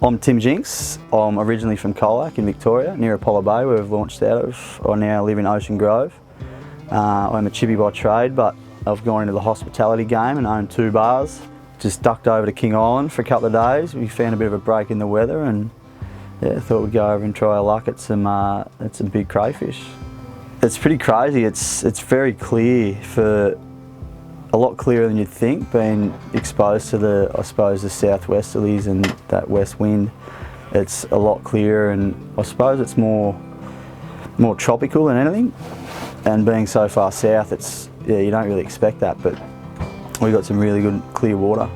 I'm Tim Jinks. I'm originally from Colac in Victoria, near Apollo Bay, where we've launched out of. I now live in Ocean Grove. I'm a chippy by trade, but I've gone into the hospitality game and own 2 bars. Just ducked over to King Island for a couple of days. We found a bit of a break in the weather and thought we'd go over and try our luck at some big crayfish. It's pretty crazy. It's very clear, for a lot clearer than you'd think, being exposed to the southwesterlies and that west wind. It's a lot clearer, and I suppose it's more tropical than anything. And being so far south, you don't really expect that, but we've got some really good clear water.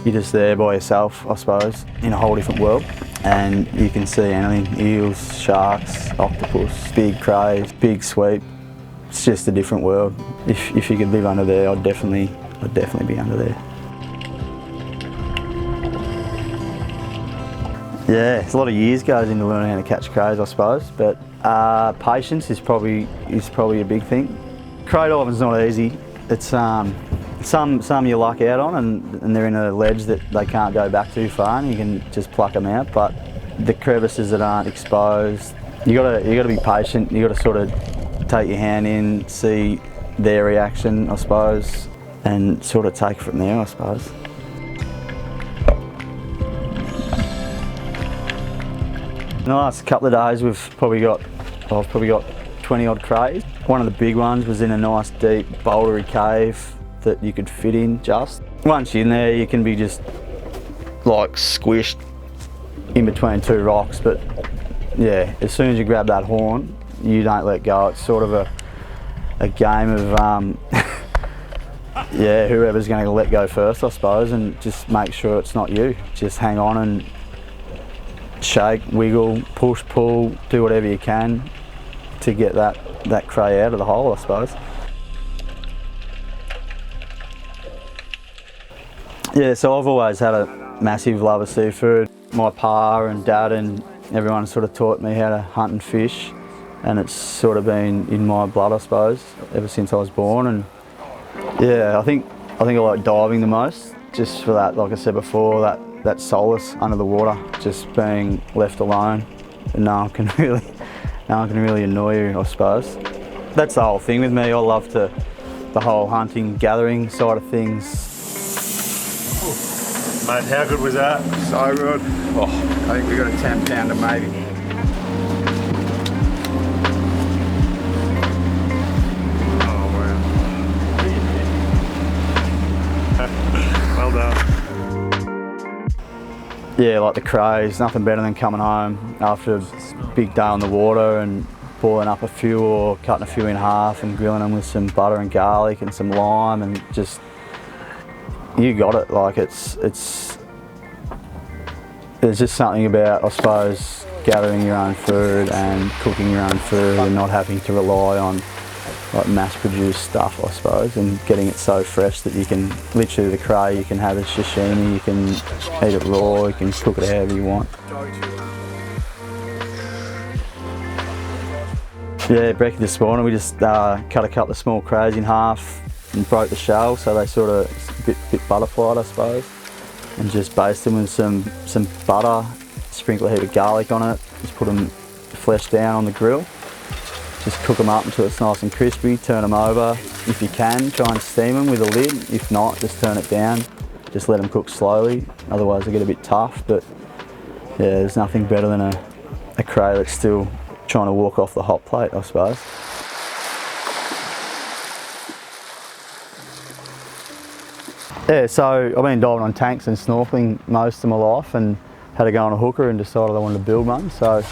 You're just there by yourself, I suppose, in a whole different world, and you can see anything: eels, sharks, octopus, big crays, big sweep. It's just a different world. If you could live under there, I'd definitely be under there. Yeah, a lot of years goes into learning how to catch crays, I suppose, but patience is probably a big thing. Cray diving's not easy. It's some you luck out on, and they're in a ledge that they can't go back too far, and you can just pluck them out. But the crevices that aren't exposed, you gotta be patient. You gotta sort of take your hand in, see their reaction, I suppose, and sort of take it from there, I suppose. In the last couple of days, I've probably got 20 odd crays. One of the big ones was in a nice deep bouldery cave that you could fit in just. Once you're in there, you can be just like squished in between 2 rocks, but yeah, as soon as you grab that horn, you don't let go. It's sort of a game of whoever's going to let go first, I suppose, and just make sure it's not you. Just hang on and shake, wiggle, push, pull, do whatever you can to get that cray out of the hole, I suppose. Yeah, so I've always had a massive love of seafood. My pa and dad and everyone sort of taught me how to hunt and fish, and it's sort of been in my blood, I suppose, ever since I was born. And yeah, I think I like diving the most, just for that, like I said before, that solace under the water, just being left alone, and no one can really annoy you, I suppose. That's the whole thing with me. I love the whole hunting, gathering side of things. Mate, how good was that? So good. Oh, I think we got a 10 pounder maybe. Oh wow. Well done. Yeah, like the crays, nothing better than coming home after a big day on the water and boiling up a few or cutting a few in half and grilling them with some butter and garlic and some lime, and just, you got it. Like there's just something about, I suppose, gathering your own food and cooking your own food and not having to rely on like mass-produced stuff, I suppose, and getting it so fresh that you can, literally the cray, you can have it sashimi, you can eat it raw, you can cook it however you want. Yeah, breakfast this morning we just cut a couple of small crays in half and broke the shell, so they sort of a bit butterflied, I suppose, and just baste them with some butter, sprinkle a heap of garlic on it, just put them fleshed down on the grill, just cook them up until it's nice and crispy, turn them over. If you can, try and steam them with a lid. If not, just turn it down, just let them cook slowly, otherwise they get a bit tough. But yeah, there's nothing better than a cray that's still trying to walk off the hot plate, I suppose. Yeah, so I've been diving on tanks and snorkeling most of my life, and had to go on a hooker and decided I wanted to build one. So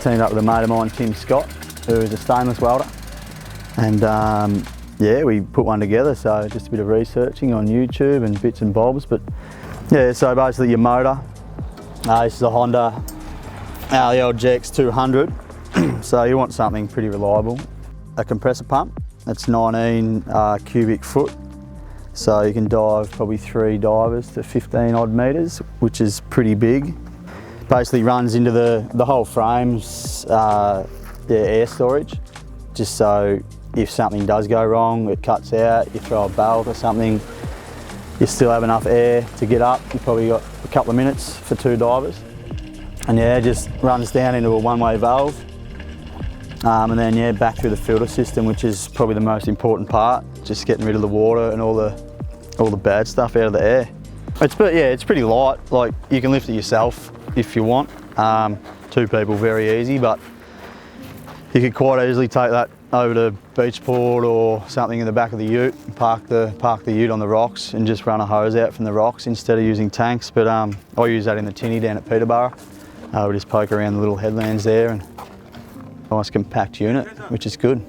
teamed up with a mate of mine, Tim Scott, who is a stainless welder, and yeah, we put one together. So just a bit of researching on YouTube and bits and bobs. But yeah, so basically your motor, this is a Honda, the old GX 200. So you want something pretty reliable. A compressor pump, that's 19 cubic foot. So you can dive probably 3 divers to 15 odd metres, which is pretty big. Basically runs into the whole frame's air storage, just so if something does go wrong, it cuts out, you throw a belt or something, you still have enough air to get up. You probably got a couple of minutes for 2 divers. And yeah, it just runs down into a one-way valve. And then yeah, back through the filter system, which is probably the most important part, just getting rid of the water and all the bad stuff out of the air. It's pretty light. Like, you can lift it yourself if you want. 2 people, very easy, but you could quite easily take that over to Beachport or something in the back of the ute, park the ute on the rocks and just run a hose out from the rocks instead of using tanks. But I use that in the tinny down at Peterborough. We just poke around the little headlands there, and nice compact unit, which is good.